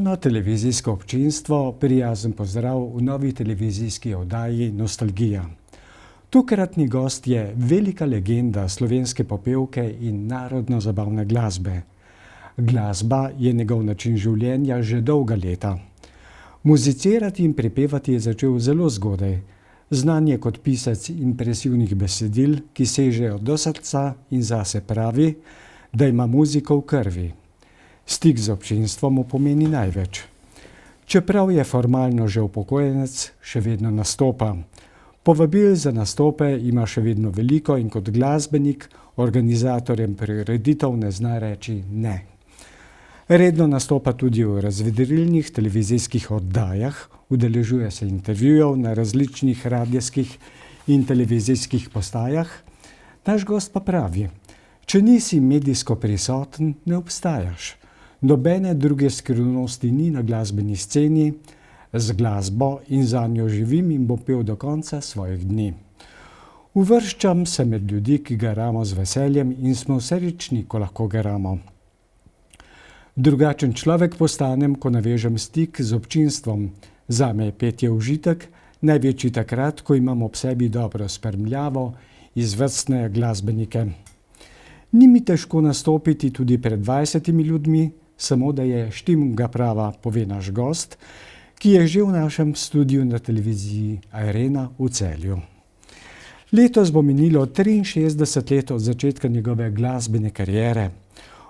Na televizijsko občinstvo prijazen pozdrav v novi televizijski oddaji Nostalgija. Tokratni gost je velika legenda slovenske popevke in narodno-zabavne glasbe. Glasba je njegov način življenja že dolga leta. Muzicirati in prepevati je začel zelo zgodaj. Znan je kot pisec impresivnih besedil, ki sežejo do srca in zase pravi, da ima muziko v krvi. Stik z občinstvom mu pomeni največ. Čeprav je formalno že upokojenec, še vedno nastopa. Povabil za nastope ima še vedno veliko in kot glasbenik organizatorjem prireditev ne zna reči ne. Redno nastopa tudi v razvedrilnih televizijskih oddajah, udeležuje se intervjujev na različnih radijskih in televizijskih postajah. Naš gost pa pravi, če nisi medijsko prisoten, ne obstajaš. Nobene druge skrivnosti ni na glasbeni sceni, z glasbo in zanjo živim in bom pel do konca svojih dni. Uvrščam se med ljudi, ki garamo z veseljem in smo srečni, ko lahko garamo. Drugačen človek postanem, ko navežem stik z občinstvom. Zame je petje užitek, največji takrat, ko imam ob sebi dobro spremljavo, izvrstne glasbenike. Ni mi težko nastopiti tudi pred 20 ljudmi, samo da je štim ga prava, pove naš gost, ki je že v našem studiu na televiziji Arena v Celju. Letos bo minilo 63 let od začetka njegove glasbene kariere.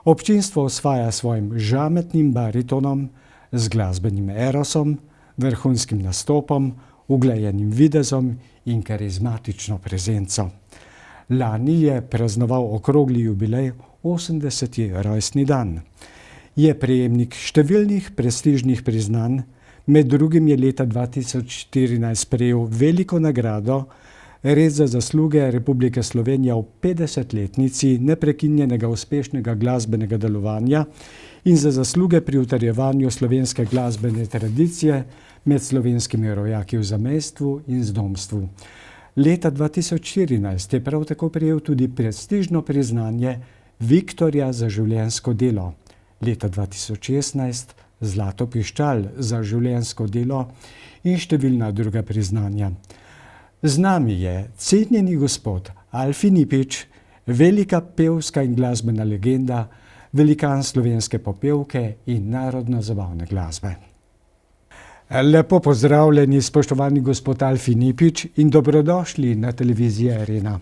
Občinstvo osvaja svojim žametnim baritonom, z glasbenim erosom, vrhunskim nastopom, uglajenim videzom in karizmatično prezenco. Lani je praznoval okrogli jubilej, 80. rojstni dan. Je prejemnik številnih prestižnih priznanj, med drugim je leta 2014 prejel veliko nagrado, red za zasluge Republike Slovenije v 50-letnici neprekinjenega uspešnega glasbenega delovanja in za zasluge pri utrjevanju slovenske glasbene tradicije med slovenskimi rojaki v zamejstvu in zdomstvu. Leta 2014 je prav tako prejel tudi prestižno priznanje Viktorja za življenjsko delo. Leta 2016 Zlato piščal za življenjsko delo in številna druga priznanja. Z nami je cenjeni gospod Alfi Nipič, velika pevska in glasbena legenda, velikan slovenske popevke in narodno-zabavne glasbe. Lepo pozdravljeni, spoštovani gospod Alfi Nipič, in dobrodošli na televiziji Arena.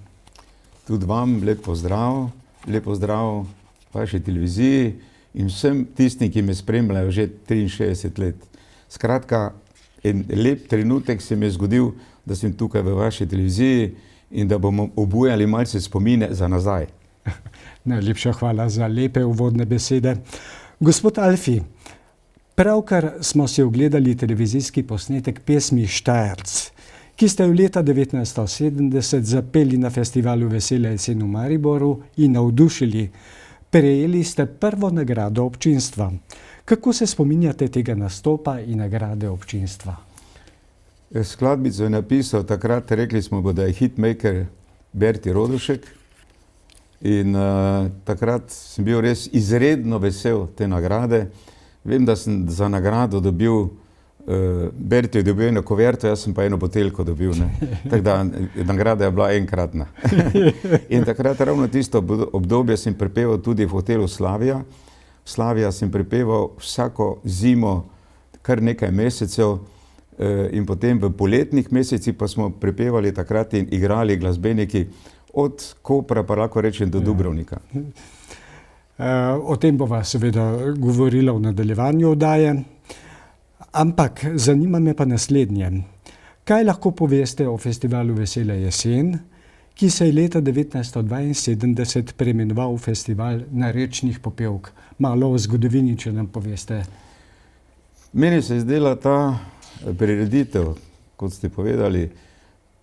Tudi vam lep pozdrav vaši televiziji in vsem tistim, ki me spremljajo že 63 let. Skratka, en lep trenutek se mi je zgodil, da sem tukaj v vaši televiziji in da bomo obujali malce spomine za nazaj. Najlepša hvala za lepe uvodne besede. Gospod Alfi, pravkar smo si ogledali televizijski posnetek pesmi Štajerc, ki ste jo leta 1970 zapeli na festivalu Vesela jesen v Mariboru in navdušili. Prejeli ste prvo nagrado občinstva. Kako se spominjate tega nastopa in nagrade občinstva? Skladbico je napisal takrat, rekli smo, da je hitmaker Berti Rodušek. In takrat sem bil res izredno vesel te nagrade. Vem, da sem za nagrado dobil, Berti je dobil eno kuverto, jaz sem pa eno buteljko dobil. Tako da nagrada je bila enkratna. In takrat ravno tisto obdobje sem prepeval tudi v hotelu Slavija. Slavija sem prepeval vsako zimo kar nekaj mesecev in potem v poletnih mesecih pa smo prepevali takrat in igrali glasbeniki od Kopra, pa lahko rečem, do Dubrovnika. O tem bova seveda govorila v nadaljevanju oddaje. Ampak zanima me pa naslednje. Kaj lahko poveste o festivalu Vesela jesen, ki se je leta 1972 preimenoval v Festival narečnih popevk? Malo o zgodovini, če nam poveste. Meni se je zdela ta prireditev, kot ste povedali,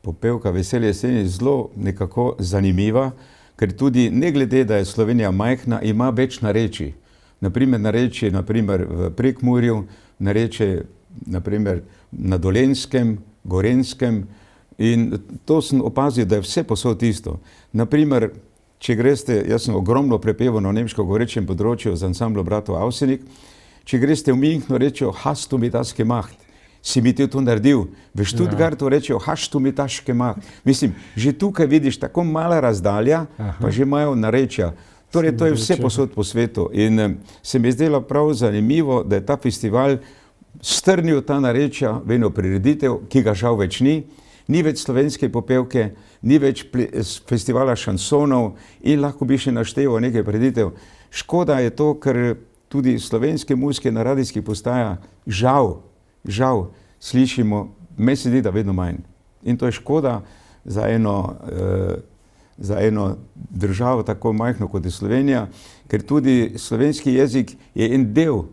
popevka Vesela jesen, zelo nekako zanimiva, ker tudi ne glede, da je Slovenija majhna, ima več narečij. Naprimer narečje v Prekmurju, narečje na Dolenjskem, Gorenjskem, in to sem opazil, da je vse posod isto. Naprimer, če greste, jaz sem ogromno prepeval na nemško govorečem področju z ansamblom bratov Avsenik če greste v Münchnu, rečejo, hast du mir das gemacht. Si mi ti to naredil. V Stuttgartu rečejo, hast du mir das gemacht. Mislim, že tukaj vidiš tako mala razdalja, pa že imajo narečja. Torej, to je vse posod po svetu. In se mi je zdelo prav zanimivo, da je ta festival strnil ta narečja v eno prireditev, ki ga žal več ni. Ni več slovenske popevke, ni več festivala šansonov in lahko bi še našteval nekaj prireditev. Škoda je to, ker tudi slovenske muzike na radijskih postajah žal slišimo, meni se zdi, da vedno manj. In to je škoda za eno državo tako majhno, kot je Slovenija, ker tudi slovenski jezik je en del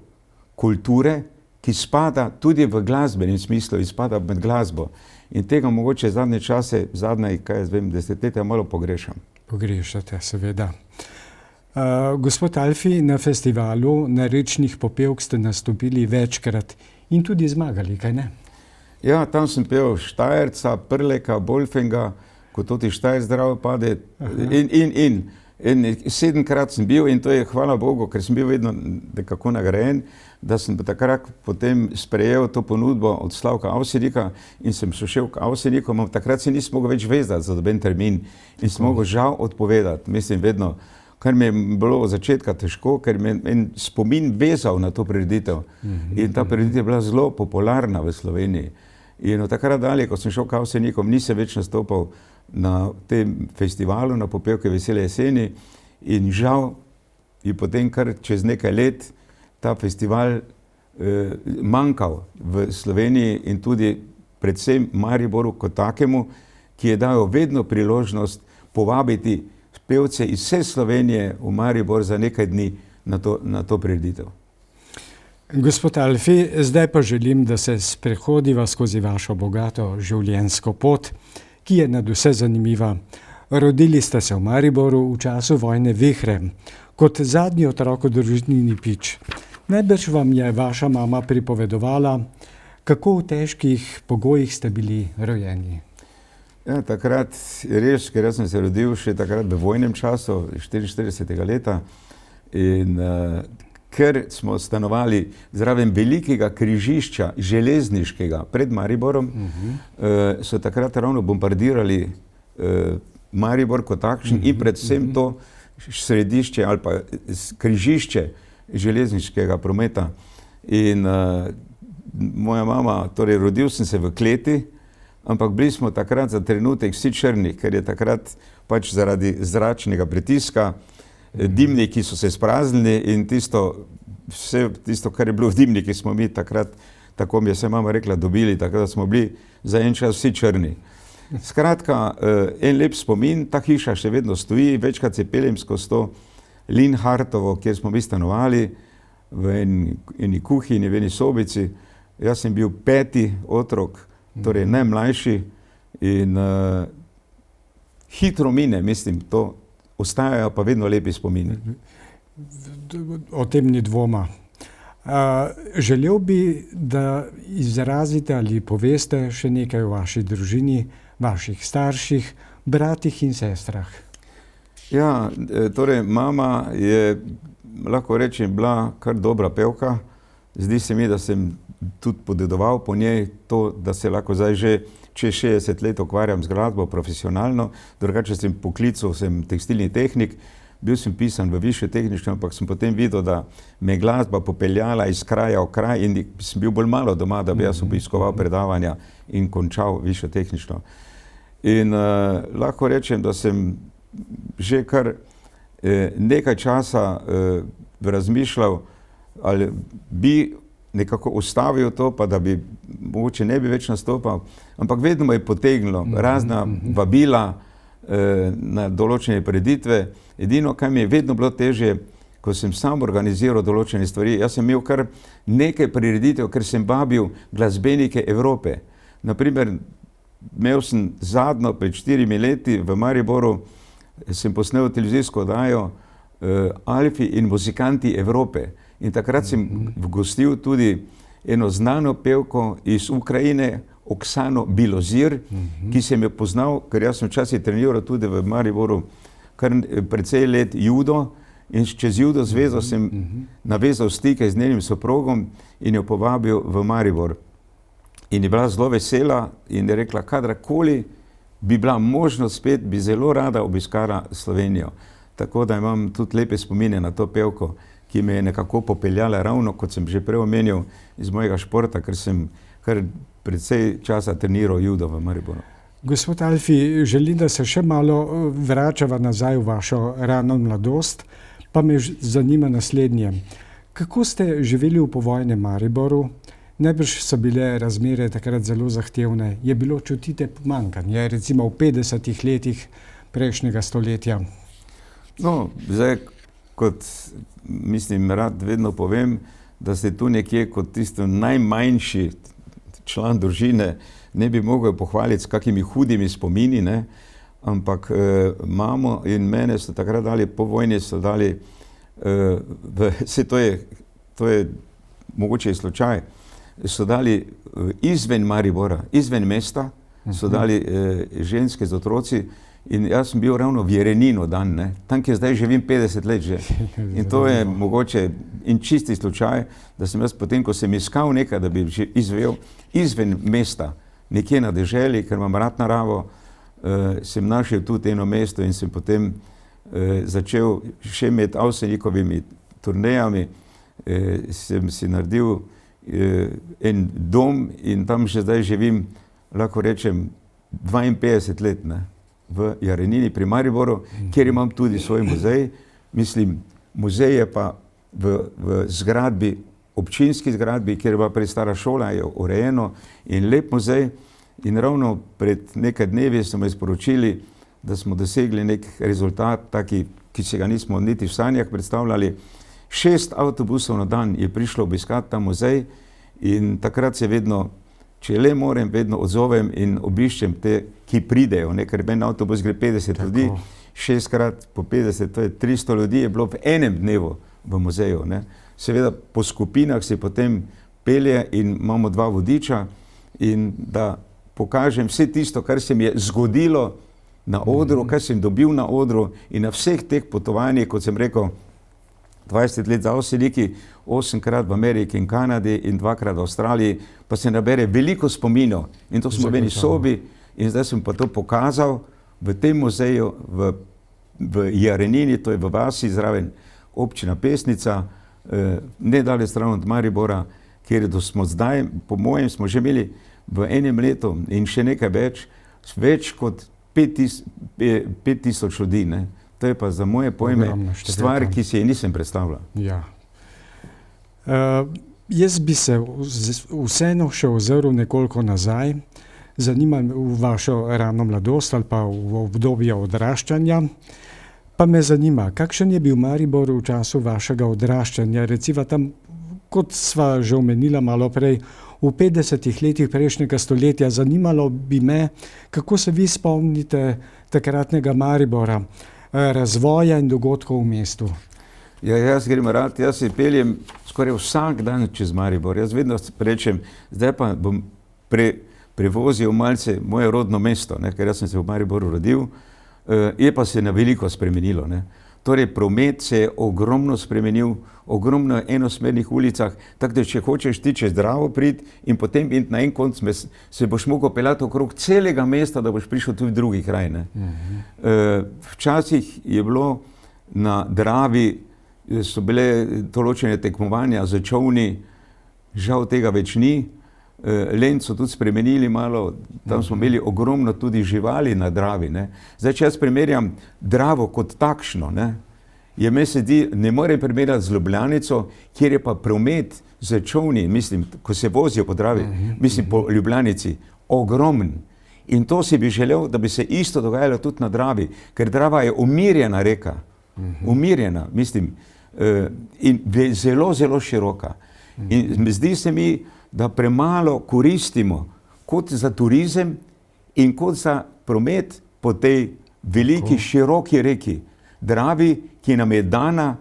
kulture, ki spada tudi v glasbenem smislu, spada med glasbo. In tega mogoče zadnje čase, desetletja malo pogrešam. Pogrešate, seveda. Gospod Alfi, na festivalu narečnih popevk ste nastopili večkrat in tudi zmagali, kaj ne? Ja, tam sem pel Štajerca, Prleka, Bolfenga, ko to ti Štajer zdravo pade. In 7-krat sem bil in to je hvala Bogu, ker sem bil vedno nekako nagrajen, da sem takrat potem sprejel to ponudbo od Slavka Avsenika in sem šel k Avseniku, takrat si nisem mogel več vezati za doben termin in sem mogel žal odpovedati. Mislim vedno, kar mi je bilo od začetka težko, ker me en spomin vezal na to prireditev. In ta prireditev je bila zelo popularna v Sloveniji. In od takrat dalje, ko sem šel k Avsenikom, nisem več nastopal na tem festivalu, na popevke Vesele jeseni in žal je potem kar čez nekaj let ta festival manjkal v Sloveniji in tudi predvsem Mariboru kot takemu, ki je dal vedno priložnost povabiti pevce iz vse Slovenije v Maribor za nekaj dni na to prireditev. Gospod Alfi, zdaj pa želim, da se sprehodiva skozi vašo bogato življenjsko pot, ki je nadvse zanimiva. Rodili ste se v Mariboru v času vojne vihre, kot zadnji otrok v družini Nipič. Najbrž vam je vaša mama pripovedovala, kako v težkih pogojih ste bili rojeni. Ja, takrat je res, ker jaz sem se rodil še takrat v vojnem času, 44. leta, in ker smo stanovali zraven velikega križišča, železniškega, pred Mariborom, so takrat ravno bombardirali Maribor kot takšen in predvsem to središče ali pa križišče železniškega prometa. In moja mama, torej rodil sem se v kleti, ampak bili smo takrat za trenutek vsi črni, ker je takrat pač zaradi zračnega pritiska dimniki so se spraznili in vse tisto, kar je bilo v dimniki, smo mi takrat, tako mi je vse mama rekla, dobili, tako da smo bili za en čas vsi črni. Skratka, en lep spomin, ta hiša še vedno stoji, večkrat se peljem skozi to Linhartovo, kjer smo mi stanovali, v eni kuhinji, v eni sobici. Jaz sem bil 5. otrok, torej najmlajši in hitro mine, mislim, to ostajajo pa vedno lepi spomini. O tem ni dvoma. Želel bi, da izrazite ali poveste še nekaj o vaši družini, vaših starših, bratih in sestrah. Ja, torej mama je, lahko rečem, bila kar dobra pevka. Zdi se mi, da sem tudi podedoval po njej to, da se lahko zdaj že čez 60 let ukvarjam z glasbo profesionalno, drugače sem poklical, sem tekstilni tehnik, bil sem pisan v višje tehnično, ampak sem potem videl, da me glasba popeljala iz kraja v kraj in sem bil bolj malo doma, da bi jaz obiskoval predavanja in končal višje tehnično. In lahko rečem, da sem že kar nekaj časa razmišljal, ali bi nekako ustavil to, pa da bi mogoče ne bi več nastopal, ampak vedno me je potegnilo razna vabila na določene prireditve. Edino, kaj mi je vedno bilo težje, ko sem sam organiziral določene stvari, jaz sem imel kar nekaj prireditev, ker sem vabil glasbenike Evrope. Naprimer, imel sem zadnjo pred 4 leti v Mariboru, sem posnel televizijsko oddajo Alfi in muzikanti Evrope. In takrat sem gostil tudi eno znano pevko iz Ukrajine, Oksano Bilozir, ki sem jo poznal, ker jaz sem včasih treniral tudi v Mariboru kar precej let judo In čez Judo zvezo sem navezal stike z njenim soprogom in jo povabil v Maribor. In je bila zelo vesela in je rekla, kadarkoli bi bila možnost spet, bi zelo rada obiskala Slovenijo. Tako da imam tudi lepe spomine na to pevko, ki me je nekako popeljala ravno, kot sem že prej omenil, iz mojega športa, ker sem kar precej časa treniral judo v Mariboru. Gospod Alfi, želim, da se še malo vračava nazaj v vašo rano mladost, pa me zanima naslednje. Kako ste živeli v povojnem Mariboru? Najbrž so bile razmere takrat zelo zahtevne. Je bilo čutite pomanjkanje, recimo v 50 letih prejšnjega stoletja? No, zdaj, kot mislim, rad vedno povem, da ste tu nekje kot tisto najmanjši član družine, ne bi mogel pohvaliti s kakimi hudimi spomini, ne? Ampak mamo in mene so takrat dali, po vojni so dali, to je mogoče slučaj, so dali izven Maribora, izven mesta, so dali ženske z otroci in jaz sem bil ravno v Jereninu dan, ne? Tam, kjer zdaj živim 50 let že. In to je mogoče in čisti slučaj, da sem jaz potem, ko sem iskal nekaj, da bi izvel izven mesta, nekje na deželi, ker imam rad naravo, sem našel tudi eno mesto in sem potem začel še med Avsenikovimi turnejami, sem si naredil en dom in tam še zdaj živim, lahko rečem, 52 let, ne, v Jarenini pri Mariboru, kjer imam tudi svoj muzej. Mislim, muzej je pa v zgradbi, občinski zgradbi, kjer je bila prej stara šola, je urejeno in lep muzej. In ravno pred nekaj dnevi so me sporočili, da smo dosegli nek rezultat, taki, ki se ga nismo niti v sanjah predstavljali. 6 avtobusov na dan je prišlo obiskati ta muzej in takrat se vedno, če le morem, vedno odzovem in obiščem te, ki pridejo, ne? Ker en avtobus gre 50 ljudi, 6 krat po 50, to je 300 ljudi, je bilo v enem dnevu v muzeju, ne? Seveda po skupinah se potem pelje in imamo 2 vodiča in da pokažem vse tisto, kar se mi je zgodilo na odru, kar sem dobil na odru in na vseh teh potovanjih, kot sem rekel, 20 let za Avseniki, 8-krat v Ameriki in Kanadi in 2-krat v Avstraliji, pa se nabere veliko spominov in to smo v eni sobi in zdaj sem pa to pokazal v tem muzeju v Jarenini, to je v vasi zraven občina Pesnica, nedaleč stran od Maribora, kjer smo zdaj, po mojem, smo že imeli v enem letu in še nekaj več kot 5000 ljudi, ne. To je pa za moje pojme stvar, ki si je nisem predstavljal. Ja. Jaz bi se vseeno še ozrl nekoliko nazaj, zanima me v vašo rano mladost ali pa v obdobje odraščanja, pa me zanima, kakšen je bil Maribor v času vašega odraščanja, recimo tam, kot sva že omenila malo prej, v 50 letih prejšnjega stoletja. Zanimalo bi me, kako se vi spomnite takratnega Maribora, razvoja in dogodkov v mestu. Ja, jaz grem rad, jaz se peljem skoraj vsak dan čez Maribor. Jaz vedno rečem, zdaj pa bom prevozil malce moje rodno mesto, ne, ker jaz sem se v Mariboru rodil, je pa se na veliko spremenilo, ne. Torej, promet se je ogromno spremenil, ogromno enosmernih ulicah, tako da če hočeš ti čez Dravo priti in potem iti na en konc, se boš mogel peljati okrog celega mesta, da boš prišel tudi v drugi kraj, ne. Včasih je bilo na Dravi, so bile določene tekmovanja za čolni, žal tega več ni. Lent so tudi spremenili malo, tam smo imeli ogromno tudi živali na Dravi, ne. Zdaj, če jaz primerjam Dravo kot takšno, ne, je meni se zdi, ne morem primerjati z Ljubljanico, kjer je pa promet z čolni, mislim, ko se vozijo po Dravi, mislim po Ljubljanici, ogromen. In to si bi želel, da bi se isto dogajalo tudi na Dravi, ker Drava je umirjena reka, umirjena, mislim, in zelo, zelo široka. In zdi se mi, da premalo koristimo kot za turizem in kot za promet po tej veliki, široki reki Dravi, ki nam je dana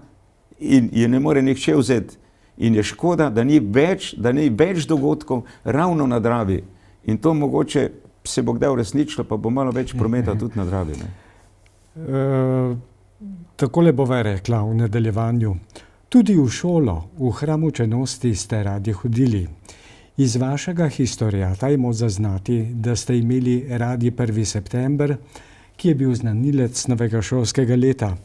in je ne more nihče vzeti. In je škoda, da ni več dogodkov ravno na Dravi. In to mogoče se bo kdaj uresničilo, pa bo malo več prometa tudi na Dravi, ne. Takole bova rekla v nadaljevanju. Tudi v šolo, v hram učenosti ste radi hodili. Iz vašega historiata imamo zaznati, da ste imeli radi 1. september, ki je bil znanilec novega šolskega leta.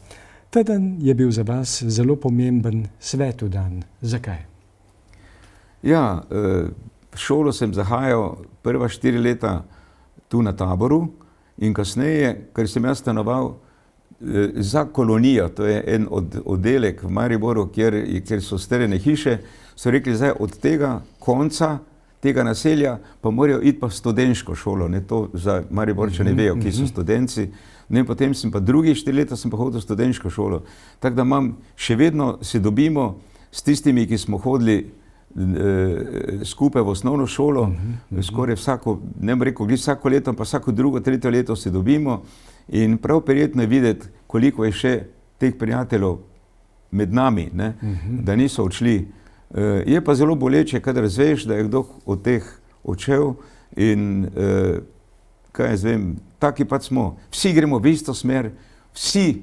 Ta dan je bil za vas zelo pomemben svetu dan. Zakaj? Ja, v šolo sem zahajal prva 4 leta tu na Taboru in kasneje, ker sem jaz stanoval za kolonijo, to je en oddelek v Mariboru, kjer so strjene hiše, so rekli, zdaj od tega konca, tega naselja, pa morajo iti pa v študentsko šolo. Ne, to za Mariborčane vejo, ki so študenci. Ne, potem sem pa drugi 4 leta sem pa hodil v študentsko šolo. Tako da še vedno se dobimo s tistimi, ki smo hodili skupaj v osnovno šolo, skoraj vsako, ne bom rekel, vsako leto, pa vsako drugo, tretje leto se dobimo in prav prijetno je videti, koliko je še teh prijateljev med nami, ne, da niso odšli. Je pa zelo boleče, kadar zveš, da je kdo od teh odšel in kaj jaz vem, taki pač smo. Vsi gremo v isto smer, vse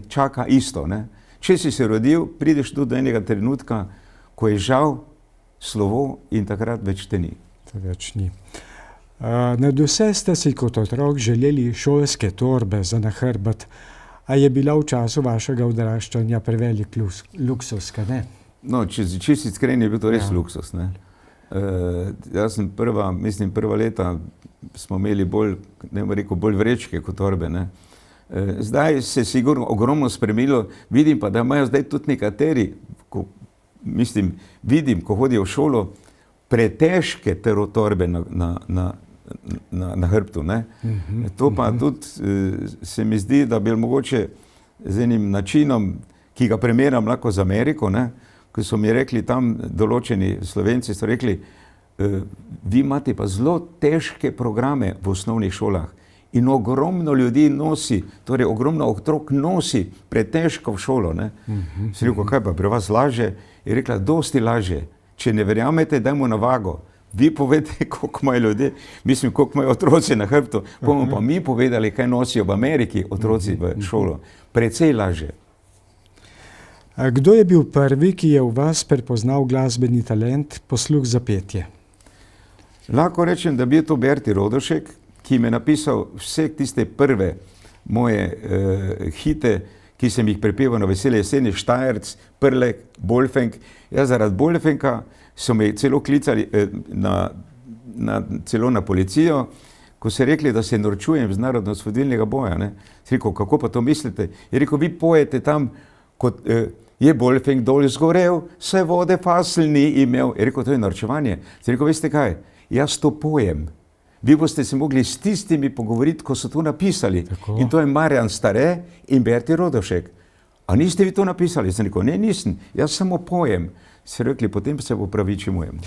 čaka isto, ne. Če si se rodil, prideš tudi do enega trenutka, ko je žal slovo in takrat več te ni. To več ni. Nad vse ste si kot otrok želeli šolske torbe za na hrbet. A je bila v času vašega odraščanja prevelik luksus, kaj ne? No, če si iskren, je bil to res luksus, ne. Jaz sem prva leta smo imeli bolj, ne bom rekel, bolj vrečke kot torbe, ne. Zdaj se sigurno ogromno spremenilo, vidim pa, da imajo zdaj tudi nekateri, vidim, ko hodijo v šolo, pretežke torbe na hrbtu, ne. To pa tudi se mi zdi, da bi mogoče z enim načinom, ki ga primerjam lahko z Ameriko, ne, ko so mi rekli tam določeni Slovenci, so rekli, vi imate pa zelo težke programe v osnovnih šolah in ogromno ljudi nosi, torej ogromno otrok nosi pretežko v šolo, ne. Sem rekel, kaj pa pri vas laže? Je rekla, dosti laže. Če ne verjamete, dajmo na vago. Vi povete, koliko imajo ljudje, koliko imajo otroci na hrbtu, bomo pa mi povedali, kaj nosijo v Ameriki otroci v šolo. Precej laže. Kdo je bil prvi, ki je v vas prepoznal glasbeni talent, posluh za petje? Lahko rečem, da bi to Berti Rodošek, ki mi je napisal vse tiste prve moje hite, ki sem jih prepeval na Vesele jeseni, Štajerc, Prlek, Bolfenk. Jaz zaradi Bolfenka so me celo klicali celo na policijo, ko so rekli, da se norčujem z narodnoosvobodilnega boja, ne. Sem rekel, kako pa to mislite? Je rekel, vi pojete tam, kot je Bolfenk dol zgorel, se vode fasl ni imel. Je rekel, to je norčevanje. Sem rekel, veste kaj, jaz to pojem. Vi boste se mogli s tistimi pogovoriti, ko so to napisali. Tako. In to je Marjan Stare in Berti Rodošek. A niste vi to napisali? Sem rekel, ne, nisem, jaz samo pojem. So rekli, potem se opravičujem.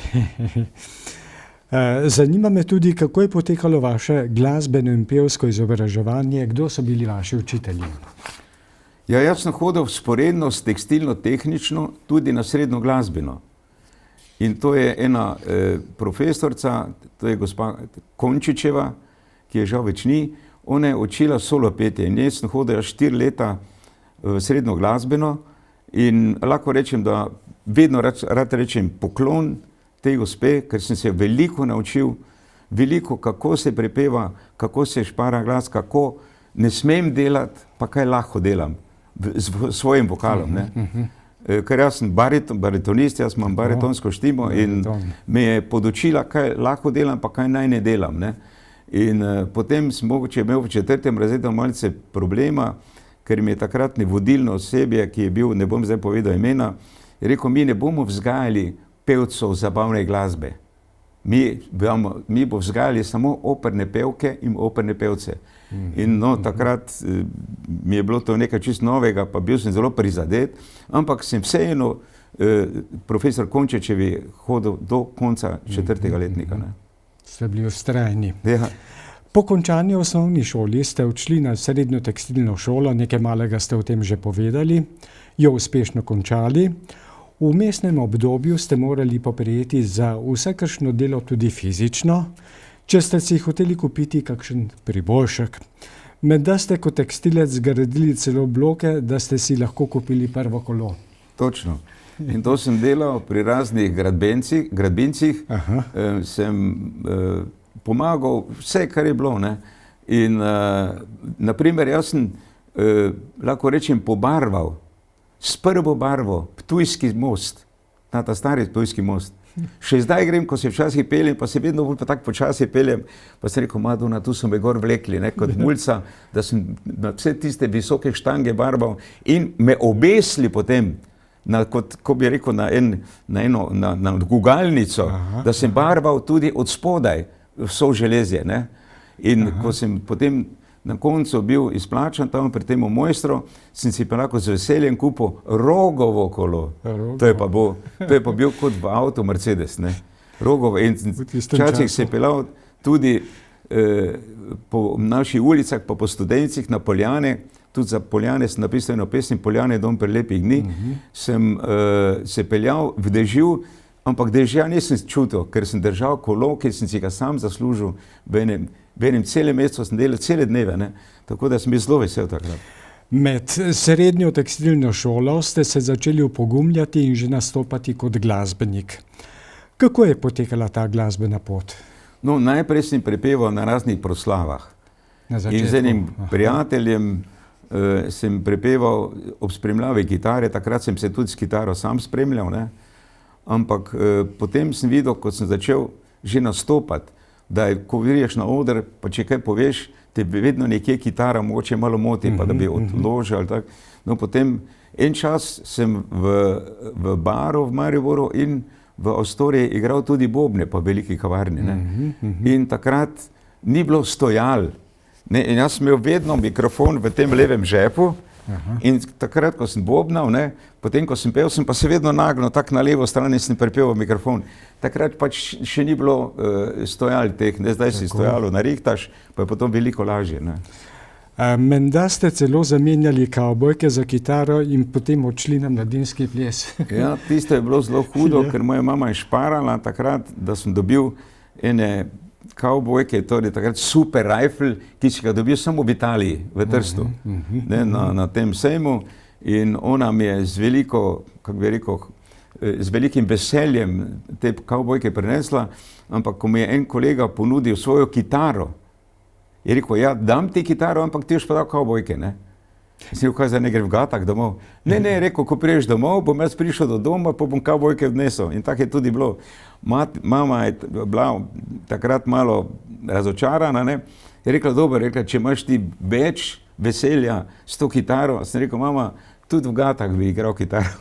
Zanima me tudi, kako je potekalo vaše glasbeno in pevsko izobraževanje, kdo so bili vaši učitelji? Ja, jaz sem hodil vzporedno s tekstilno-tehnično tudi na srednjo glasbeno. In to je ena profesorica, to je gospa Končičeva, ki je žal več ni, ona je učila solo petje in jaz sem hodil 4 leta v srednjo glasbeno in lahko rečem, da vedno rad rečem poklon tej gospe, ker sem se veliko naučil, veliko, kako se prepeva, kako se špara glas, kako ne smem delati, pa kaj lahko delam s svojim vokalom, ne. Ker jaz sem baritonist, jaz imam baritonsko štimo in me je podučila, kaj lahko delam, pa kaj naj ne delam, ne. In potem sem mogoče imel v 4. razredu malce problema, ker mi je takratne vodilno osebje, ki je bil, ne bom zdaj povedal imena, je rekel, mi ne bomo vzgajali pevcev zabavne glasbe. Mi bo vzgajali samo operne pevke in operne pevce. In no, takrat mi je bilo to nekaj čisto novega, pa bil sem zelo prizadet, ampak sem vseeno profesor Končičevi hodil do konca 4. letnika. Ne. Ste bili vztrajni. Ja. Po končani osnovni šoli ste odšli na srednjo tekstilno šolo, nekaj malega ste o tem že povedali, jo uspešno končali. V vmesnem obdobju ste morali poprijeti za vsakršno delo tudi fizično, če ste si hoteli kupiti kakšen priboljšek. Menda ste kot tekstilec zgradili celo bloke, da ste si lahko kupili prvo kolo. Točno. In to sem delal pri raznih gradbincih, sem pomagal vse, kar je bilo. Ne? In naprimer, jaz sem, lahko rečem, pobarval s prvo barvo Ptujski most, ta stari Ptujski most. Še zdaj grem, ko se včasih peljem, pa se vedno bolj pa tako počasi peljem, pa sem rekel, Madonna, tu so me gor vlekli, ne, kot mulca, da sem na vse tiste visoke štange barval in me obesili potem, kot bi rekel, na gugalnico, da sem barval tudi od spodaj vso železje. Ne. In ko sem potem na koncu bil izplačan tam pri tem mojstru, sem si pa lahko z veseljem kupil Rogovo kolo. To je pa bil kot v avtu Mercedes. Ne? Rogovo. In včasih se je pelal tudi po naših ulicah, pa po Studencih na Poljane, tudi za Poljane sem napisal eno pesem, Poljane dom pri lepih dni, sem se peljal v dežju, ampak dežja nisem čutil, ker sem držal kolo, ki sem si ga sam zaslužil v enem celem mesecu, sem delal cele dneve, ne? Tako da sem bil zelo vesel takrat. Med srednjo tekstilno šolo ste se začeli upogumljati in že nastopati kot glasbenik. Kako je potekala ta glasbena pot? No, najprej sem prepeval na raznih proslavah. In z enim prijateljem sem prepeval ob spremljavi kitare, takrat sem se tudi s kitaro sam spremljal, ne? Ampak potem sem videl, ko sem začel že nastopati, da je, ko vidiš na oder, pa če kaj poveš, te vedno nekje kitara mogoče malo moti, pa da bi odložil ali tako. No, potem en čas sem v baru v Mariboru in v Astoriji igral tudi bobne, pa v veliki kavarni. Ne? In takrat ni bilo stojal. Ne? In jaz sem imel vedno mikrofon v tem levem žepu. In takrat, ko sem bobnal, ne, potem, ko sem pel, sem pa se vedno nagnil tako na levo stran in sem prepeval mikrofon. Takrat pač še ni bilo stojal teh, ne, zdaj si stojalo narihtaš, pa je potom veliko lažje. Ne. Menda ste celo zamenjali kavbojke za kitaro in potem odšli na mladinski ples. Ja, tisto je bilo zelo hudo, ker moja mama je šparala takrat, da sem dobil ene kavbojke, torej takrat super rifle, ki si ga dobil samo v Italiji, v Trstu, ne, na tem sejmu. In ona mi je z veliko, kako bi rekel, z velikim veseljem te kavbojke prinesla, ampak ko mi je en kolega ponudil svojo kitaro, je rekel, ja, dam ti kitaro, ampak ti boš pa dal kavbojke, ne. Sem rekel, kaj zdaj ne gre v Gatak domov? Ne, rekel, ko priješ domov, bom jaz prišel do doma, pa bom kavbojke odnesel. In tako je tudi bilo. Mama je bila takrat malo razočarana, ne. Je rekla, dobro, če imaš ti več veselja s to kitaro, sem rekel, mama, tudi v Gatak bi igral kitaro.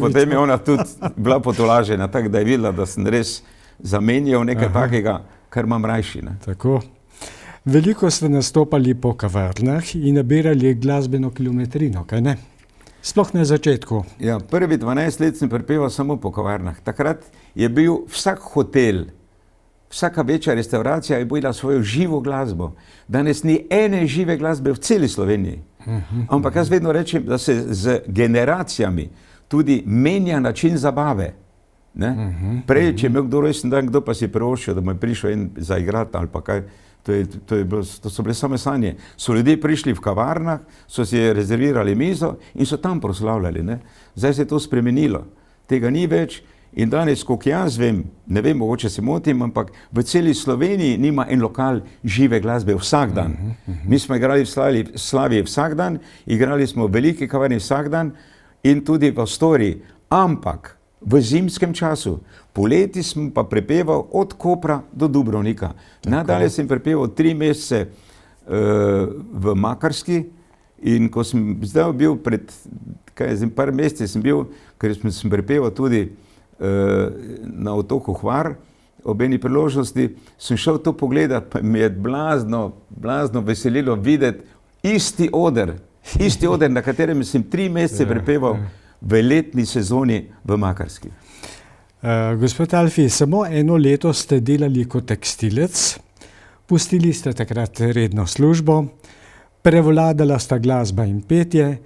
Potem je ona tudi bila potolažena, tako da je videla, da sem res zamenjal nekaj takega, kar imam rajši. Ne. Tako. Veliko ste nastopali po kavarnah in nabirali glasbeno kilometrino, kaj ne? Sploh na začetku. Ja, prvi 12 let sem prepeval samo po kavarnah. Takrat je bil vsak hotel, vsaka večja restauracija je bila svojo živo glasbo. Danes ni ene žive glasbe v celi Sloveniji. Ampak jaz vedno rečem, da se z generacijami tudi menja način zabave. Ne? Prej, če je imel kdo rojsten dan, kdo pa si privoščil, da mu je prišel en zaigrati ali pa kaj. To so bile same sanje. So ljudje prišli v kavarnah, so si rezervirali mizo in so tam proslavljali. Ne? Zdaj se je to spremenilo. Tega ni več in danes, koliko jaz vem, ne vem, mogoče se motim, ampak v celi Sloveniji nima en lokal žive glasbe vsak dan. Mi smo igrali v Slaviji vsak dan, igrali smo v veliki kavarni vsak dan in tudi v Astoriji, ampak v zimskem času. Poleti sem pa prepeval od Kopra do Dubrovnika. Nadalje sem prepeval 3 mesece v Makarski in ko sem zdaj bil pred par meseci sem bil, ker sem prepeval tudi na otoku Hvar, ob eni priložnosti, sem šel to pogledat, pa mi je blazno veselilo videti isti oder, na katerem sem 3 mesece prepeval v letni sezoni v Makarski. Gospod Alfi, samo 1 leto ste delali kot tekstilec, pustili ste takrat redno službo, prevladala sta glasba in petje,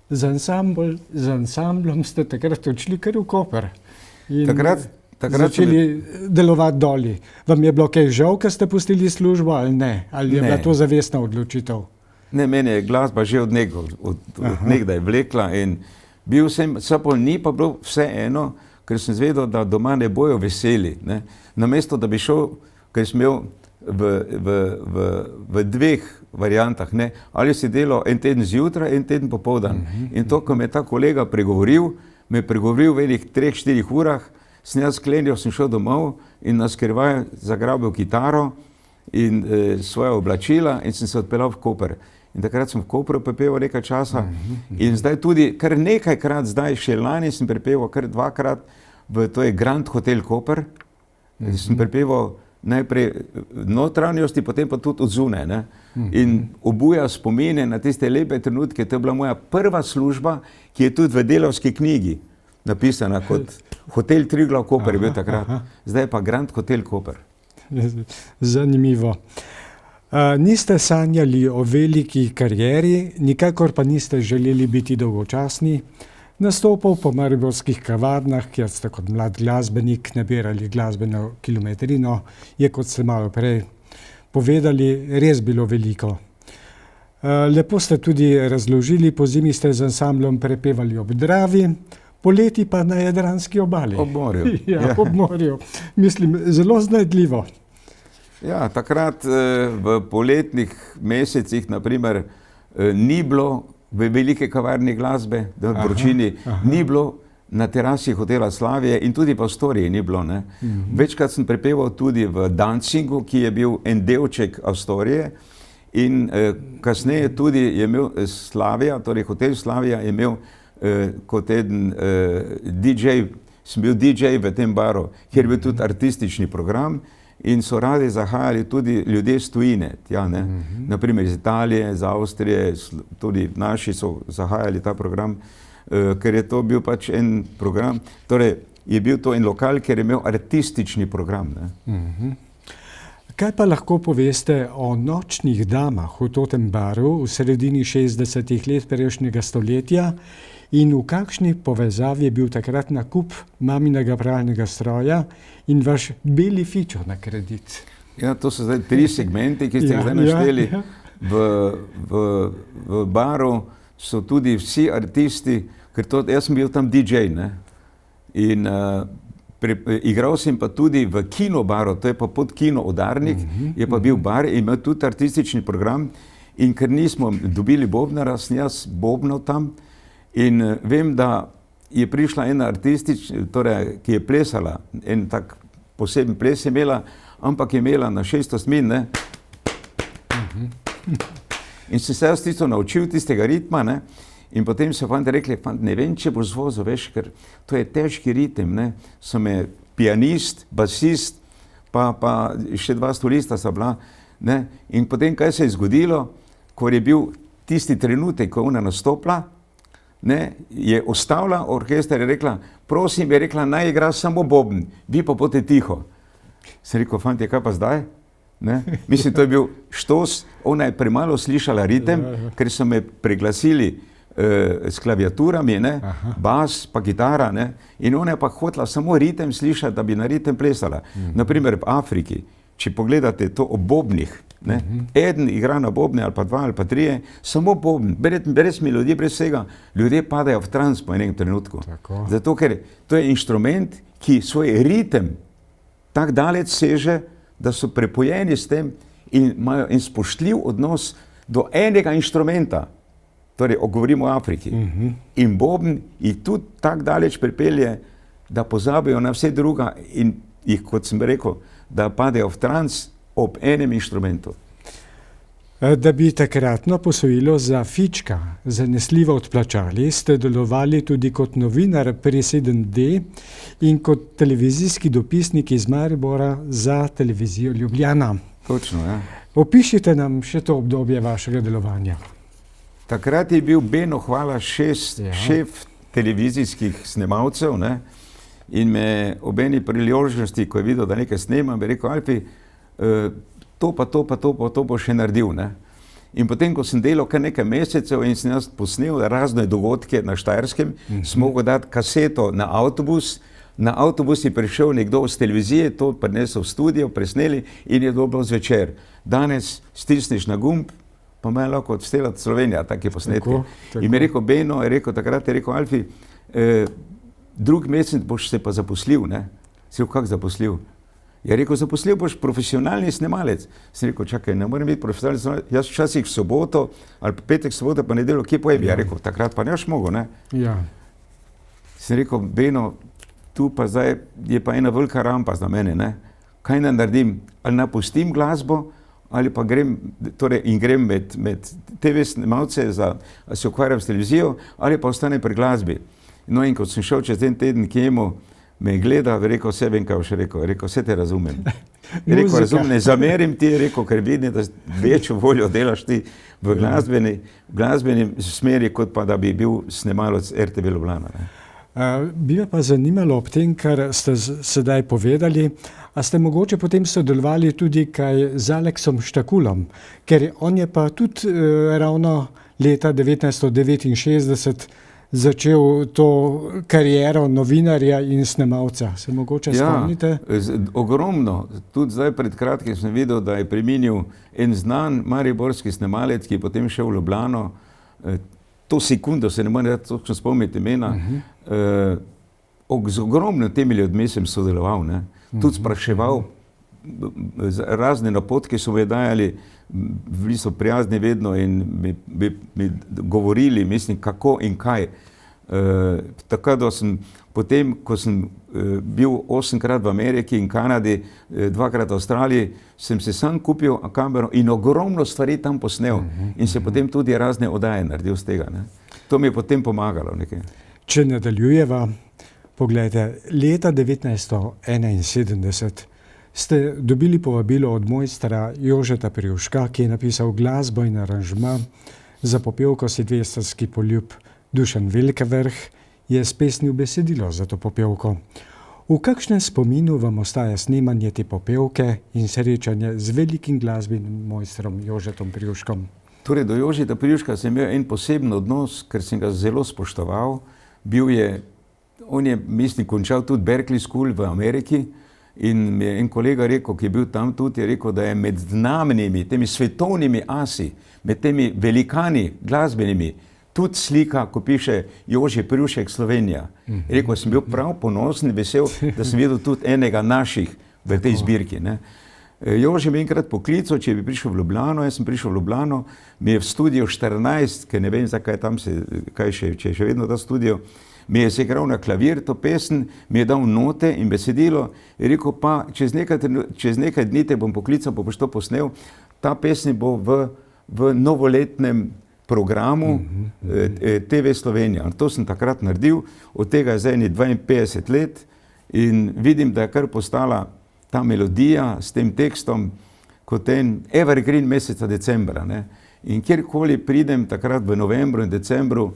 z ansamblom ste takrat odšli kar v Koper. Takrat začeli delovati doli. Vam je bilo kaj žal, ker ste pustili službo ali ne? Ali je bila to zavestna odločitev? Ne, meni je glasba že od nekdaj vlekla in bil sem, sapol ni pa bilo vseeno, ker sem zvedel, da doma ne bojo veseli. Ne. Namesto, da bi šel, ker sem imel v dveh variantah, ne, ali si delal en teden zjutraj, en teden popoldan. In to, ko me je ta kolega pregovoril, me je pregovoril v enih 3-4 urah, sem jaz sklenil, sem šel domov in na skrivaj zagrabil kitaro in svoja oblačila in sem se odpeljal v Koper. In takrat sem v Kopru prepeval nekaj časa in zdaj tudi kar nekajkrat, zdaj še lani sem prepeval kar 2-krat v to je Grand Hotel Koper. Sem prepeval najprej notranjosti, potem pa tudi od zunaj. Ne? In obuja spomine na tiste lepe trenutke. To je bila moja prva služba, ki je tudi v Delavski knjigi napisana kot Hotel Triglav Koper je bil takrat. Zdaj pa Grand Hotel Koper. Zanimivo. Niste sanjali o veliki karieri, nikakor pa niste želeli biti dolgočasni. Nastopal po mariborskih kavarnah, kjer ste kot mlad glasbenik nabirali glasbeno kilometrino, je, kot ste malo prej povedali, res bilo veliko. Lepo ste tudi razložili, pozimi ste z ansamblom prepevali ob Dravi, poleti pa na Jadranski obali. Ob morju. Ja, ob morju. Mislim, zelo znajdljivo. Ja, takrat v poletnih mesecih, naprimer, ni bilo v velike kavarni glasbe, v vročini, ni bilo na terasi hotela Slavije in tudi v Astoriji ni bilo. Ne. Večkrat sem prepeval tudi v Dancingu, ki je bil en delček Astorije in kasneje tudi je imel Slavija, torej hotel Slavija je imel kot eden DJ, sem bil DJ v tem baru, kjer je bil tudi artistični program. In so radi zahajali tudi ljudje iz tujine, tja, ne? Naprimer iz Italije, iz Avstrije, tudi naši so zahajali ta program, ker je to bil pač en program, torej je bil to en lokal, ker je imel artistični program. Ne? Kaj pa lahko poveste o nočnih damah v totem baru v sredini 60-ih let prejšnjega stoletja in v kakšni povezavi je bil takrat nakup maminega pralnega stroja in vaš beli fičo na kredit? Ja, to so zdaj 3 segmenti, ki ste zdaj našteli. V baru so tudi vsi artisti, ker jaz sem bil tam DJ, ne? In igral sem pa tudi v kinobaru, to je pa pod kino Udarnik, je pa bil bar in imel tudi artistični program in ker nismo dobili bobnara, sem jaz bobnal tam in vem, da je prišla ena torej, ki je plesala, en tak poseben ples je imela, ampak je imela na 600 smin, ne? In sem se jaz tisto naučil, tistega ritma, ne? In potem so fanti rekli, ne vem, če boš zvozil, veš, ker to je težki ritem, ne? So me pianist, basist, pa še 2 solista sta bila, ne? In potem, kaj se je zgodilo, ko je bil tisti trenutek, ko je ona nastopila, ne, je ustavila orkester, je rekla, prosim, je rekla, naj igra samo bobn, vi pa bote tiho. Sem rekel, fantje, kaj pa zdaj? Ne? Mislim, to je bil štos, ona je premalo slišala ritem, ker so me preglasili s klaviaturami, ne, bas pa kitara, ne, in ona je pa hotela samo ritem slišati, da bi na ritem plesala. Naprimer v Afriki, če pogledate to o bobnih, ne, eden igra na bobne ali pa 2 ali pa 3, samo bobn, brez melodije, brez vsega, ljudje padajo v trans po enem trenutku. Zato, ker to je inštrument, ki svoj ritem tako daleč seže, da so prepojeni s tem in imajo en spoštljiv odnos do enega inštrumenta. Torej, govorimo o Afriki. In bobn jih tudi tako daleč pripelje, da pozabijo na vse druga in jih, kot sem rekel, da padejo v trans ob enem inštrumentu. Da bi takratno posojilo za fička zanesljivo odplačali, ste delovali tudi kot novinar pri 7D in kot televizijski dopisnik iz Maribora za televizijo Ljubljana. Točno, ja. Opišite nam še to obdobje vašega delovanja. Takrat je bil Beno Hvala šef televizijskih snemalcev, ne? In me ob eni priložnosti, ko je videl, da nekaj snemam, bi rekel, Alfi, to bo še naredil. Ne? In potem, ko sem delal kar nekaj mesecev in sem jaz posnel razne dogodke na Štajerskem, sem mogel dati kaseto na avtobus, na avtobus je prišel nekdo z televizije, to prinesel v studio, presneli in je dobro zvečer. Danes stisneš na gumb, pa me lahko odstela Slovenija, take posnetke. Tako. In mi je rekel Beno, takrat je rekel Alfi, drug mesec boš se pa zaposlil, ne? Si rekel, kak zaposlil? Je rekel, zaposlil boš profesionalni snemalec. Sem rekel, čakaj, ne morem biti profesionalni snemalec, jaz včasih v soboto, ali petek, soboto, pa nedeljo, kje pojebi? Je rekel, takrat pa ne boš mogel, ne? Ja. Sem rekel, Beno, tu pa zdaj je pa ena velika rampa za mene, ne? Kaj naj naredim? Ali napustim glasbo, ali pa grem, torej, in grem med TV snemalce, se ukvarjam s televizijo, ali pa ostanem pri glasbi. No in kot sem šel čez en teden k njemu, me je gledal, rekel, vse vem, kaj boš rekel, vse te razumem. Rekel, razumem, ne zamerim ti, rekel, ker vidim, da večjo voljo delaš ti v glasbeni smeri, kot pa da bi bil snemalec RTV Ljubljana. Bi me pa zanimalo ob tem, kar ste sedaj povedali, a ste mogoče potem sodelovali tudi kaj z Aleksom Štakulom, ker on je pa tudi ravno leta 1969 začel to kariero novinarja in snemalca. Se mogoče spomnite? Ja, ogromno. Tudi zdaj pred kratkim sem videl, da je preminil en znan mariborski snemalec, ki je potem šel v Ljubljano. To sekundo se ne morem točno spomniti imena. Z ogromno temi ljudmi sem sodeloval, ne? Tudi spraševal, razne napotke so me dajali, bili so prijazni vedno in mi govorili, mislim, kako in kaj. Tako da sem potem, ko sem bil 8-krat v Ameriki in Kanadi, 2-krat v Avstraliji, sem se sam kupil kamero in ogromno stvari tam posnel in se potem tudi razne oddaje naredil z tega, ne. To mi je potem pomagalo nekaj. Če nadaljujeva, poglejte, leta 1971 ste dobili povabilo od mojstra Jožeta Privška, ki je napisal glasbo in aranžma za popevko Silvestrski poljub. Dušan Velkevrh je spesnil besedilo za to popevko. V kakšnem spominu vam ostaja snemanje te popevke in srečanje z velikim glasbenim mojstrom Jožetom Privškom? Torej, do Jožeta Privška sem imel en poseben odnos, ker sem ga zelo spoštoval. On je, mislim, končal tudi Berkeley School v Ameriki in mi je en kolega rekel, ki je bil tam tudi, je rekel, da je med znamenimi, temi svetovnimi asi, med temi velikani glasbenimi, tudi slika, ko piše Jože Privšek Slovenija. Rekel, sem bil prav ponosen, vesel, da sem videl tudi enega naših v tej zbirki, ne. Jože mi enkrat poklical, če bi prišel v Ljubljano, jaz sem prišel v Ljubljano, mi je v studiu 14, ker ne vem, zakaj tam če je še vedno ta studio, mi je igral na klavir to pesem, mi je dal note in besedilo, je rekel, pa čez nekaj dni te bom poklical, pa boš to posnel, ta pesem bo v novoletnem programu TV Slovenija. To sem takrat naredil, od tega je zdaj 52 let in vidim, da je kar postala ta melodija s tem tekstom kot en evergreen meseca decembra, ne. In kjerkoli pridem takrat v novembru in decembru,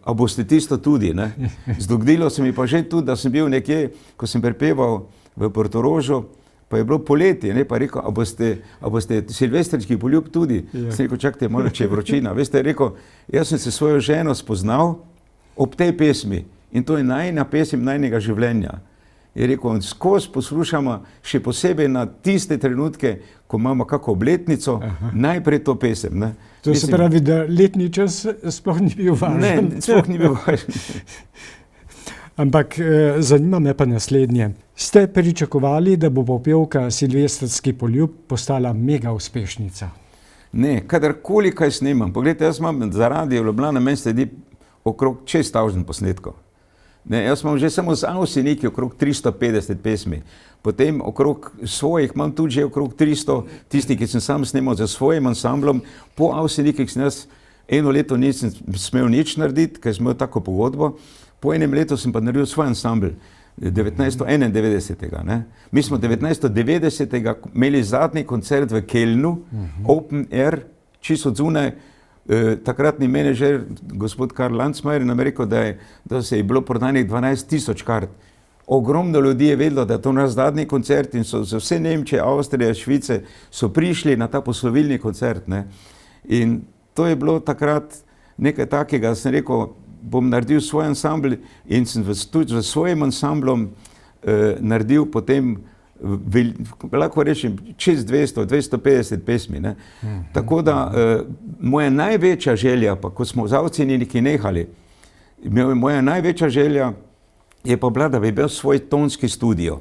a boste tisto tudi, ne. Zgodilo se mi pa že tudi, da sem bil nekje, ko sem prepeval v Portorožu, pa je bilo poletje, ne, pa rekel, a boste silvestrski poljub tudi? Sem rekel, čakajte malo, če je vročina. Veste, rekel, jaz sem se svojo ženo spoznal ob tej pesmi in to je najina pesem najnega življenja. Je rekel, skozi poslušamo, še posebej na tiste trenutke, ko imamo kako obletnico, najprej to pesem, ne. To se pravi, da letni čas sploh ni bil važen. Ne, sploh ni bil važen. Ampak zanima me pa naslednje. Ste pričakovali, da bo popevka Silvestrski poljub postala mega uspešnica? Ne, kadarkoli kaj snemam. Poglejte, jaz imam za Radio Ljubljana, meni sledi okrog 6000 posnetkov. Ne, jaz imam že samo z Avseniki okrog 350 pesmi. Potem okrog svojih imam tudi že okrog 300, tisti, ki sem sam snemal za svojim ansamblom. Po Avsenikih sem jaz eno leto nisem smel nič narediti, ker sem imel tako pogodbo. Po enem letu sem pa naredil svoj ansambl, 1991. Ne. Mi smo 1990 imeli zadnji koncert v Kelnu, Open Air, čisto odzunaj. Takratni menedžer, gospod Karl Landsmajer, nam je rekel, da se je bilo prodanih 12 000 kart. Ogromno ljudi je vedelo, da je to naš zadnji koncert in so z vse Nemčije, Avstrije, Švice so prišli na ta poslovilni koncert, ne. In to je bilo takrat nekaj takega, sem rekel, bom naredil svoj ansambl in sem tudi z svojim ansamblom naredil potem, lahko rečem, čez 200-250 pesmi. Ne. Tako da moja največja želja, pa ko smo z Avciniki nehali, moja največja želja je pa bila, da bi bil svoj tonski studio.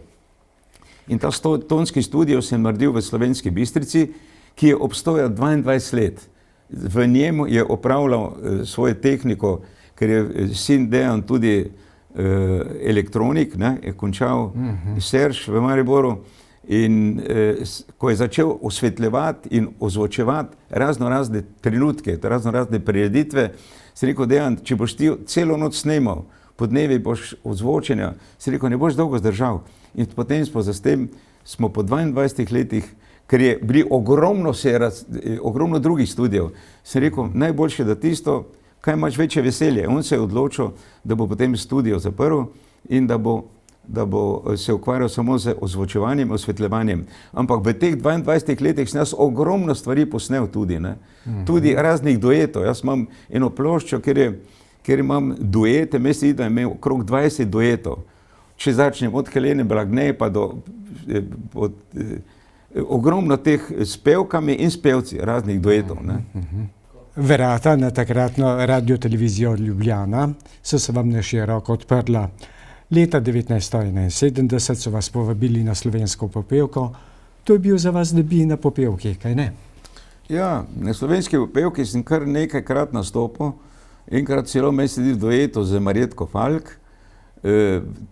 In ta tonski studio sem naredil v Slovenski Bistrici, ki je obstojal 22 let. V njemu je opravljal svojo tehniko, ker je sin Dejan tudi elektronik, ne, je končal Serš v Mariboru in ko je začel osvetljevati in ozvočevati razne trenutke, razne prireditve, sem rekel, Dejan, če boš ti celo noč snemal, po dnevi boš ozvočenja, sem rekel, ne boš dolgo zdržal. In potem smo po 22 letih, ker je bili ogromno drugih studijev, sem rekel, najboljše, da tisto, kaj imaš večje veselje. On se je odločil, da bo potem studio zaprl in da bo se ukvarjal samo z ozvočevanjem, osvetljevanjem. Ampak v teh 22 letih sem jaz ogromno stvari posnel tudi, ne. Tudi raznih duetov. Jaz imam eno ploščo, kjer imam duete, mislim, da imam okrog 20 duetov. Če začnem od Helene Blagne pa do ogromno teh s pevkami in s pevci raznih duetov, ne. Vrata na takratno radiotelevizijo Ljubljana so se vam na široko odprla. Leta 1971 so vas povabili na Slovensko popevko. To je bil za vas debut na popevki, kaj ne? Ja, na Slovenski popevki sem kar nekajkrat nastopil. Enkrat celo me sedi v duetu z Marjetko Falk.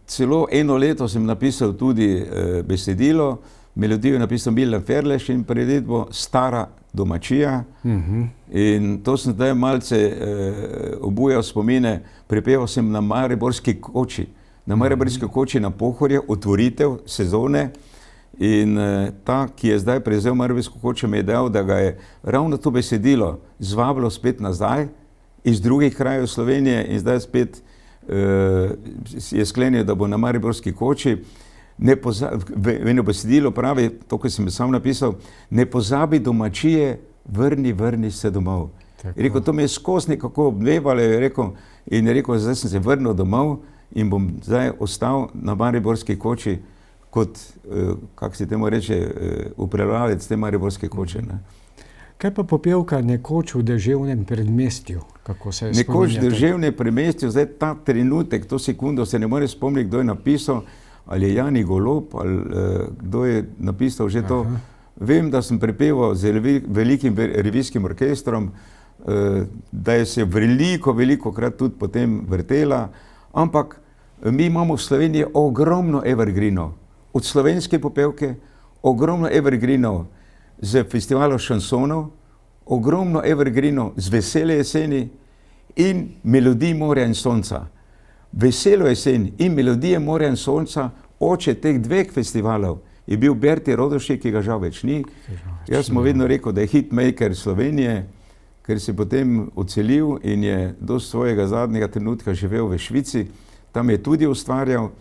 Celo eno leto sem napisal tudi besedilo, melodijo je napisal Milan Ferleš in priredbo Stara domačija. In to sem zdaj malce obujal spomine, prepeval sem na Mariborski koči. Na Mariborski koči na Pohorje, otvoritev sezone. In ta, ki je zdaj prevzel Mariborsko kočo, mi je dal, da ga je ravno to besedilo zvabilo spet nazaj iz drugih krajev Slovenije in zdaj spet je sklenil, da bo na Mariborski koči. V eno besedilo pravi, to, ko sem sam napisal, ne pozabi domačije, vrni se domov. Je rekel, to mi je skozi nekako obmevalo, in je rekel, zdaj sem se vrnil domov in bom zdaj ostal na Mariborski koči kot, kako se temu reče, upravljalec te Mariborske koče. Ne. Kaj pa popevka Nekoč v deževnem predmestju? Kako se je spominjate? Nekoč v deževnem predmestju, zdaj ta trenutek, to sekundo se ne more spomniti, kdo je napisal, ali je Jani Golob, ali kdo je napisal že to. Vem, da sem prepeval z velikim revijskim orkestrom, da je se veliko krat tudi potem vrtela, ampak mi imamo v Sloveniji ogromno evergreenov. Od slovenske popevke, ogromno evergreenov z festivalov šansonov, ogromno evergreenov z Vesele jeseni in Melodij morja in sonca. Veselo jesen in Melodije morja in sonca, oče teh dveh festivalov je bil Berti Rodošek, ki ga žal več ni. Jaz smo vedno rekel, da je hitmaker Slovenije, ker se je potem odselil in je do svojega zadnjega trenutka živel v Švici. Tam je tudi ustvarjal.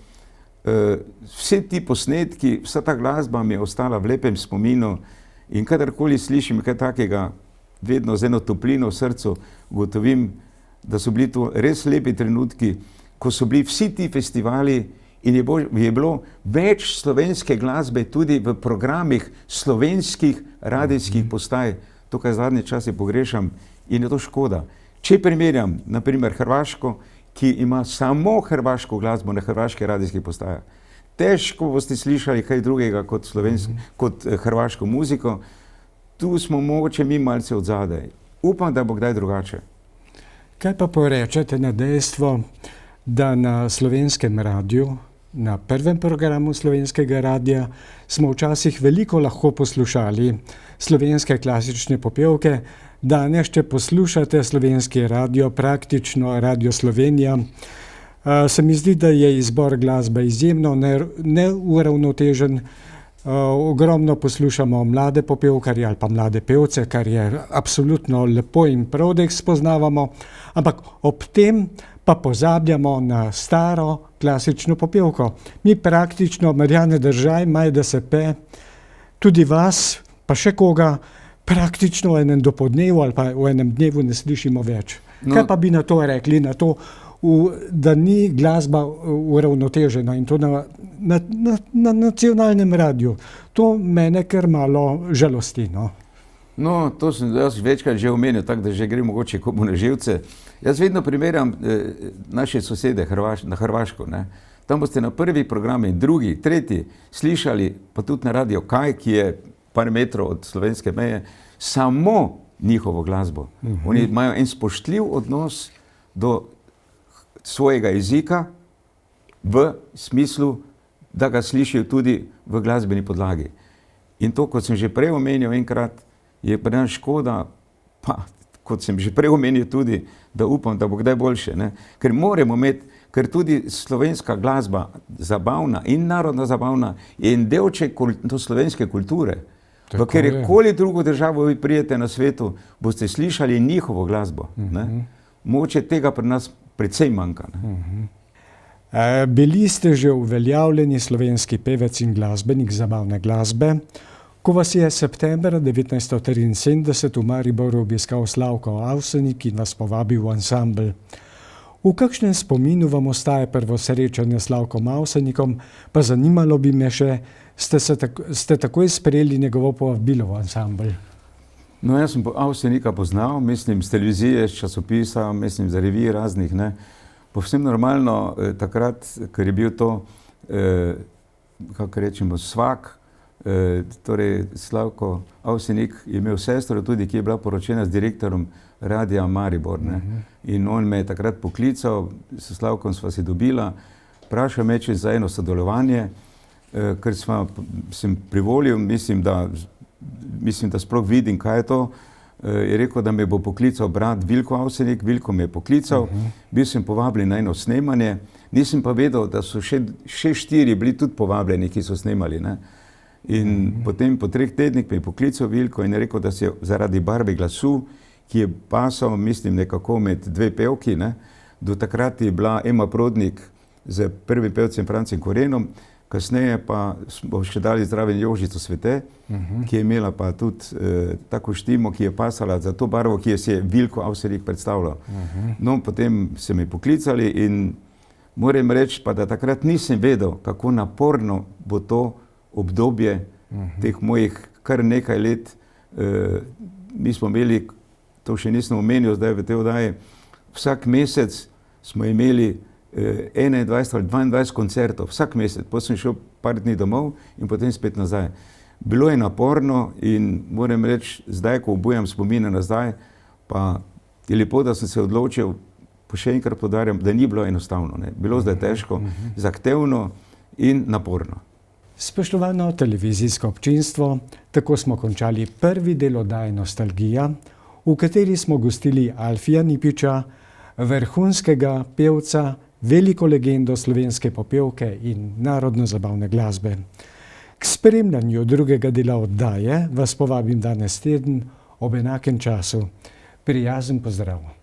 Vsi ti posnetki, vsa ta glasba mi je ostala v lepem spominu in kadarkoli slišim kaj takega, vedno z eno toplino v srcu ugotovim, da so bili to res lepi trenutki, ko so bili vsi ti festivali in je bilo več slovenske glasbe tudi v programih slovenskih radijskih postaj. Tukaj zadnje čase pogrešam in je to škoda. Če primerjam, na primer, Hrvaško, ki ima samo hrvaško glasbo na hrvaških radijskih postajah, težko boste slišali kaj drugega kot hrvaško muziko. Tu smo mogoče mi malce odzadaj. Upam, da bo kdaj drugače. Kaj pa porečete na dejstvo, da na Slovenskem radiju, na prvem programu Slovenskega radija, smo včasih veliko lahko poslušali slovenske klasične popevke. Danes, če poslušate Slovenski radio, praktično Radio Slovenija, se mi zdi, da je izbor glasbe izjemno neuravnotežen. Ogromno poslušamo mlade popevkarje ali pa mlade pevce, kar je absolutno lepo in prav, da jih spoznavamo, ampak ob tem pa pozabljamo na staro klasično popevko. Mi praktično, Marjane Držaj, Majda Sepe, tudi vas, pa še koga, praktično v enem dopoldnevu ali pa v enem dnevu ne slišimo več. No. Kaj pa bi na to rekli, na to, da ni glasba uravnotežena in to na nacionalnem radiju? To mene kar malo žalosti, no. No, to sem jaz večkrat že omenil, tako da že gre mogoče komu na živce. Jaz vedno primerjam naše sosede na Hrvaško, ne. Tam boste na prvi programi, drugi, tretji slišali, pa tudi na radio Kaj, ki je par metrov od slovenske meje, samo njihovo glasbo. Oni imajo en spoštljiv odnos do svojega jezika v smislu, da ga slišijo tudi v glasbeni podlagi. In to, kot sem že prej omenil enkrat, je pri nas škoda, pa kot sem že prej omenil tudi, da upam, da bo kdaj boljše, ne? Ker moramo imeti, ker tudi slovenska glasba, zabavna in narodna zabavna, je en delček slovenske kulture. V kjerkoli drugo državo vi prijete na svetu, boste slišali njihovo glasbo. Mogoče tega pri nas precej manjka. Bili ste že uveljavljeni slovenski pevec in glasbenik zabavne glasbe. Ko vas je septembra 1973 v Mariboru obiskal Slavko Avsenik in vas povabil v ansambel. V kakšnem spominu vam ostaje prvo srečanje s Slavkom Avsenikom, pa zanimalo bi me še, ste takoj sprejeli njegovo povabilo v ansambel? No, jaz sem Avsenika poznal, mislim, z televizije, z časopisa, mislim, za revije raznih, ne. Povsem normalno, takrat, ker je bil to, kako rečemo, svak, torej Slavko Avsenik je imel sestro tudi, ki je bila poročena z direktorom Radia Maribor, ne. In on me je takrat poklical, s Slavkom sva se dobila, vprašal me, če za eno sodelovanje, ker sem privolil, mislim, da sploh vidim, kaj je to. Je rekel, da me bo poklical brat Vilko Avsenik, Vilko me je poklical, bil sem povabljen na eno snemanje, nisem pa vedel, da so še 4 bili tudi povabljeni, ki so snemali, ne. In potem po 3 tednih me je poklical Vilko in je rekel, da se zaradi barve glasu, ki je pasal, mislim, nekako med 2 pevki, ne. Do takrat je bila Ema Prodnik z prvim pevcem Francem Korenom, kasneje pa smo še dali zraven Jožico Svete, ki je imela pa tudi tako štimo, ki je pasala za to barvo, ki je se Vilko Avsenik predstavljal. No, potem so me poklicali in moram reči pa, da takrat nisem vedel, kako naporno bo to obdobje teh mojih kar nekaj let. Mi smo imeli, to še nisem omenil zdaj v tej oddaji, vsak mesec smo imeli 21 ali 22 koncertov, vsak mesec, potem sem šel par dni domov in potem spet nazaj. Bilo je naporno in moram reči, zdaj, ko obujam spomine nazaj, pa je lepo, da sem se odločil, pa še enkrat poudarjam, da ni bilo enostavno, ne. Bilo zdaj težko, zahtevno in naporno. Spoštovano televizijsko občinstvo, tako smo končali prvi del oddaje Nostalgija, v kateri smo gostili Alfija Nipiča, vrhunskega pevca, veliko legendo slovenske popevke in narodno-zabavne glasbe. K spremljanju drugega dela oddaje vas povabim danes teden ob enakem času. Prijazen pozdrav!